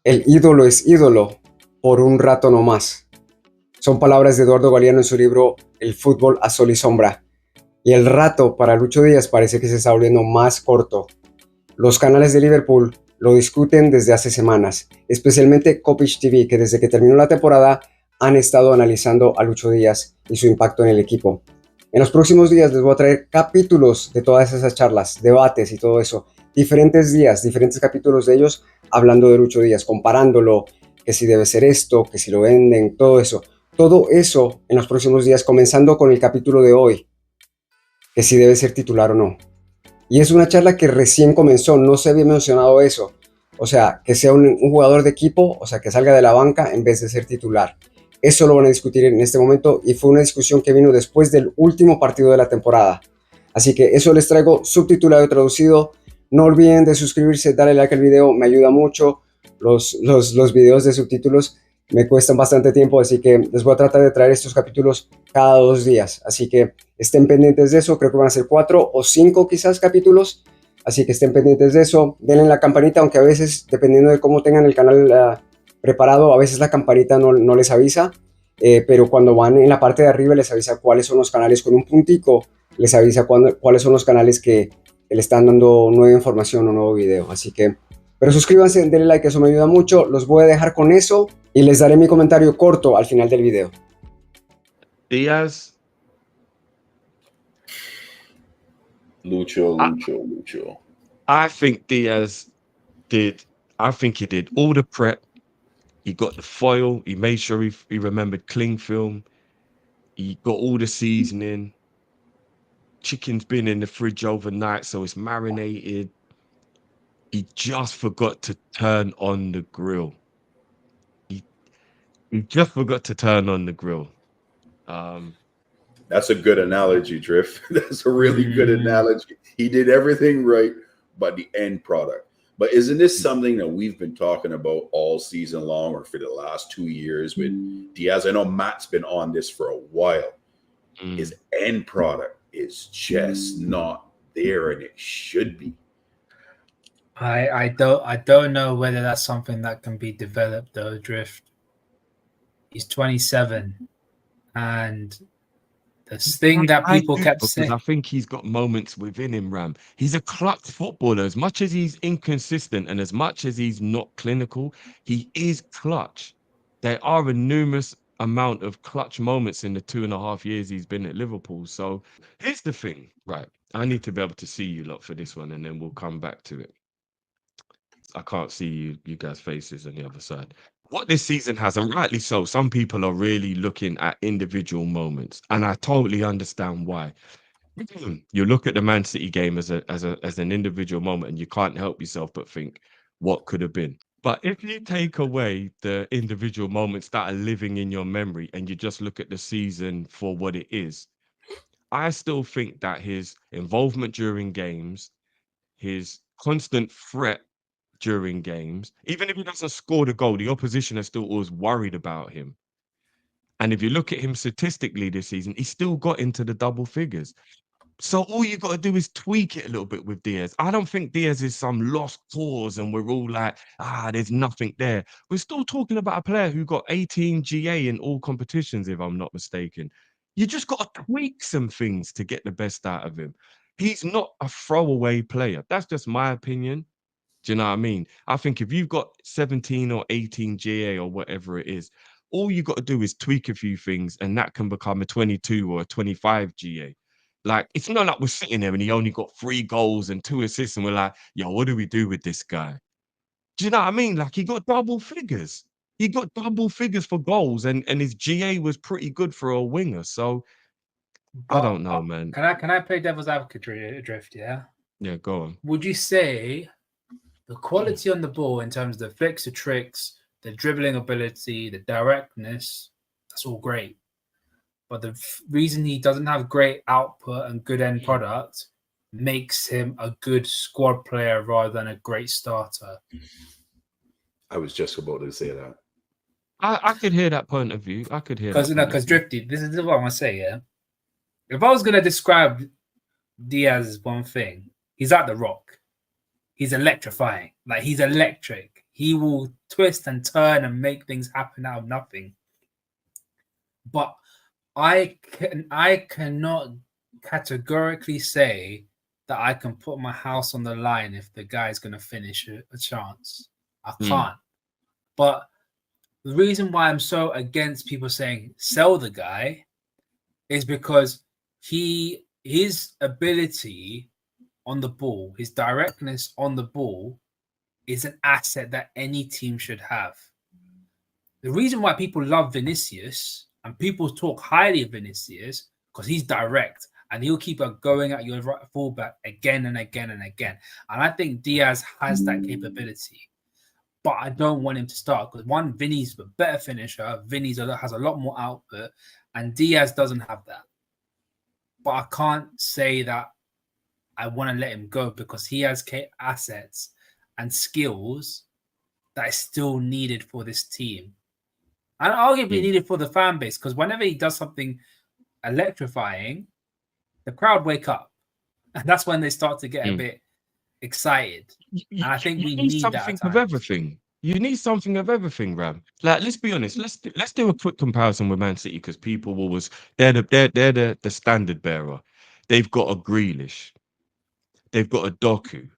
El ídolo es ídolo por un rato no más. Son palabras de Eduardo Galeano en su libro El fútbol a sol y sombra. Y el rato para Lucho Díaz parece que se está volviendo más corto. Los canales de Liverpool lo discuten desde hace semanas, especialmente Copich TV, que desde que terminó la temporada han estado analizando a Lucho Díaz y su impacto en el equipo. En los próximos días les voy a traer capítulos de todas esas charlas, debates y todo eso. Diferentes días, diferentes capítulos de ellos hablando de Lucho Díaz, comparándolo, que si debe ser esto, que si lo venden, todo eso. Todo eso en los próximos días, comenzando con el capítulo de hoy, que si debe ser titular o no. Y es una charla que recién comenzó, no se había mencionado eso. O sea, que sea un jugador de equipo, o sea, que salga de la banca en vez de ser titular. Eso lo van a discutir en este momento y fue una discusión que vino después del último partido de la temporada. Así que eso les traigo subtitulado y traducido. No olviden de suscribirse, darle like al video, me ayuda mucho. Los videos de subtítulos me cuestan bastante tiempo, así que les voy a tratar de traer estos capítulos cada 2 días. Así que estén pendientes de eso, creo que van a ser 4 o 5 quizás capítulos. Así que estén pendientes de eso, denle la campanita, aunque a veces, dependiendo de cómo tengan el canal preparado, a veces la campanita no les avisa, pero cuando van en la parte de arriba les avisa cuáles son los canales con un puntico, les avisa cuáles son los canales que le están dando nueva información o nuevo video. Así que, pero suscríbanse, denle like, eso me ayuda mucho. Los voy a dejar con eso y les daré mi comentario corto al final del video. Diaz. Lucho. I think Diaz I think he did all the prep. He got the foil. He made sure he remembered cling film. He got all the seasoning. Chicken's been in the fridge overnight, so it's marinated. He just forgot to turn on the grill. He just forgot to turn on the grill. That's a good analogy, Drift. That's a really good analogy. He did everything right, but the end product. But isn't this something that we've been talking about all season long or for the last 2 years with Diaz? I know Matt's been on this for a while. His end product is just not there, and it should be. I don't know whether that's something that can be developed though, Drift. He's 27, and this thing that people kept saying, I think he's got moments within him, Ram. He's a clutch footballer. As much as he's inconsistent and as much as he's not clinical, he is clutch. There are a numerous amount of clutch moments in the 2.5 years he's been at Liverpool. So here's the thing, right? I need to be able to see you lot for this one, and then we'll come back to it. I can't see you guys' faces on the other side. What this season has, and rightly so, some people are really looking at individual moments, and I totally understand why. You look at the Man City game as an individual moment, and you can't help yourself but think, what could have been? But if you take away the individual moments that are living in your memory, and you just look at the season for what it is, I still think that his involvement during games, his constant threat during games, even if he doesn't score the goal, the opposition are still always worried about him. And if you look at him statistically this season, he still got into the double figures. So all you got to do is tweak it a little bit with Diaz. I don't think Diaz is some lost cause and we're all like, there's nothing there. We're still talking about a player who got 18 GA in all competitions, if I'm not mistaken. You just got to tweak some things to get the best out of him. He's not a throwaway player. That's just my opinion. Do you know what I mean? I think if you've got 17 or 18 GA or whatever it is, all you got to do is tweak a few things and that can become a 22 or a 25 GA. Like, it's not like we're sitting there and he only got 3 goals and 2 assists and we're like, yo, what do we do with this guy? Do you know what I mean? Like, he got double figures. He got double figures for goals and his GA was pretty good for a winger. So, I don't know, man. Can I play devil's advocate, Drift, yeah? Yeah, go on. Would you say the quality on the ball in terms of the flicks, the tricks, the dribbling ability, the directness, that's all great. But the reason he doesn't have great output and good end product makes him a good squad player rather than a great starter. I was just about to say that. I could hear that point of view. I could hear that. Because Drifty, this is what I want to say, yeah? If I was going to describe Diaz as one thing, he's like The Rock. He's electrifying. Like, he's electric. he will twist and turn and make things happen out of nothing. But I cannot categorically say that I can put my house on the line if the guy is going to finish a chance. I can't. But the reason why I'm so against people saying sell the guy is because his ability on the ball, his directness on the ball is an asset that any team should have. The reason why people love Vinicius and people talk highly of Vinicius because he's direct and he'll keep going at your right fullback again and again and again. And I think Diaz has that capability. But I don't want him to start because one, Vinny's a better finisher. Vinny's has a lot more output, and Diaz doesn't have that. But I can't say that I want to let him go because he has assets and skills that is still needed for this team. And arguably needed for the fan base because whenever he does something electrifying, the crowd wake up. And that's when they start to get a bit excited. And I think we need something of everything. You need something of everything, Ram. Like, let's be honest. Let's do a quick comparison with Man City because people always they're the standard bearer. They've got a Grealish, they've got a Doku,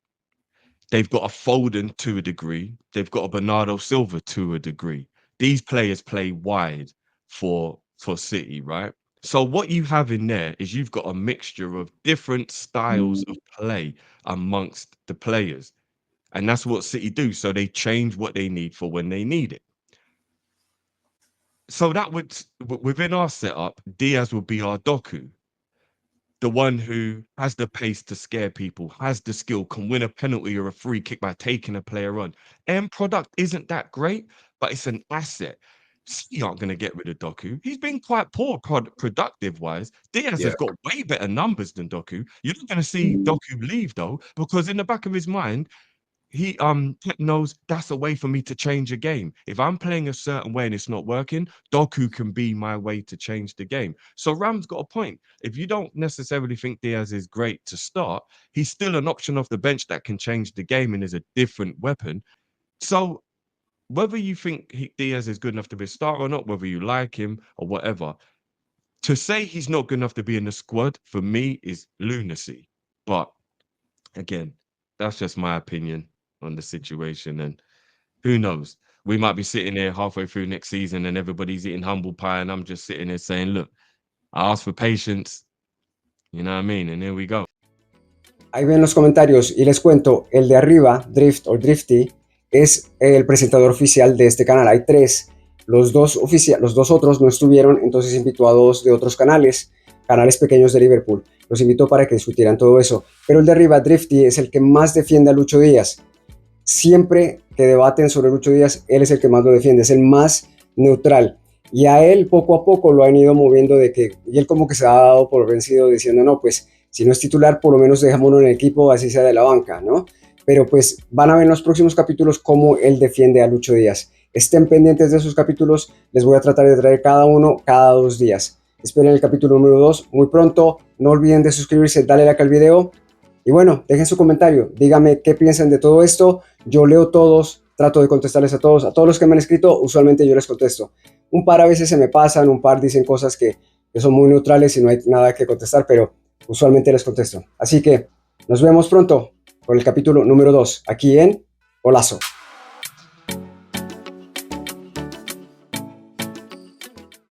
they've got a Foden to a degree, they've got a Bernardo Silva to a degree. These players play wide for City, right? So what you have in there is you've got a mixture of different styles of play amongst the players. And that's what City do. So they change what they need for when they need it. So that would, within our setup, Diaz would be our Doku. The one who has the pace to scare people, has the skill, can win a penalty or a free kick by taking a player on. End product isn't that great, but it's an asset. City aren't going to get rid of Doku. He's been quite poor productive-wise. Diaz has got way better numbers than Doku. You're not going to see Doku leave, though, because in the back of his mind, he knows that's a way for me to change a game. If I'm playing a certain way and it's not working, Doku can be my way to change the game. So Ram's got a point. If you don't necessarily think Diaz is great to start, he's still an option off the bench that can change the game and is a different weapon. So whether you think Diaz is good enough to be a starter or not, whether you like him or whatever, to say he's not good enough to be in the squad for me is lunacy. But again, that's just my opinion on the situation, and who knows, we might be sitting here halfway through next season and everybody's eating humble pie and I'm just sitting there saying, look, I asked for patience, you know what I mean, and here we go. Ahí ven los comentarios y les cuento, el de arriba, Drift o Drifty, es el presentador oficial de este canal. Hay tres, los dos otros no estuvieron, entonces invitó a dos de otros canales pequeños de Liverpool. Los invitó para que discutieran todo eso. Pero el de arriba, Drifty, es el que más defiende a Lucho Díaz. Siempre que debaten sobre Lucho Díaz, él es el que más lo defiende, es el más neutral. Y a él poco a poco lo han ido moviendo y él como que se ha dado por vencido diciendo, no, pues si no es titular, por lo menos dejámonos en el equipo, así sea de la banca, ¿no? Pero pues van a ver en los próximos capítulos cómo él defiende a Lucho Díaz. Estén pendientes de esos capítulos, les voy a tratar de traer cada uno cada 2 días. Esperen el capítulo número 2 muy pronto, no olviden de suscribirse, darle like al video. Y bueno, dejen su comentario, díganme qué piensan de todo esto. Yo leo todos, trato de contestarles a todos los que me han escrito, usualmente yo les contesto. Un par a veces se me pasan, un par dicen cosas que son muy neutrales y no hay nada que contestar, pero usualmente les contesto. Así que nos vemos pronto con el capítulo número 2, aquí en Golazo.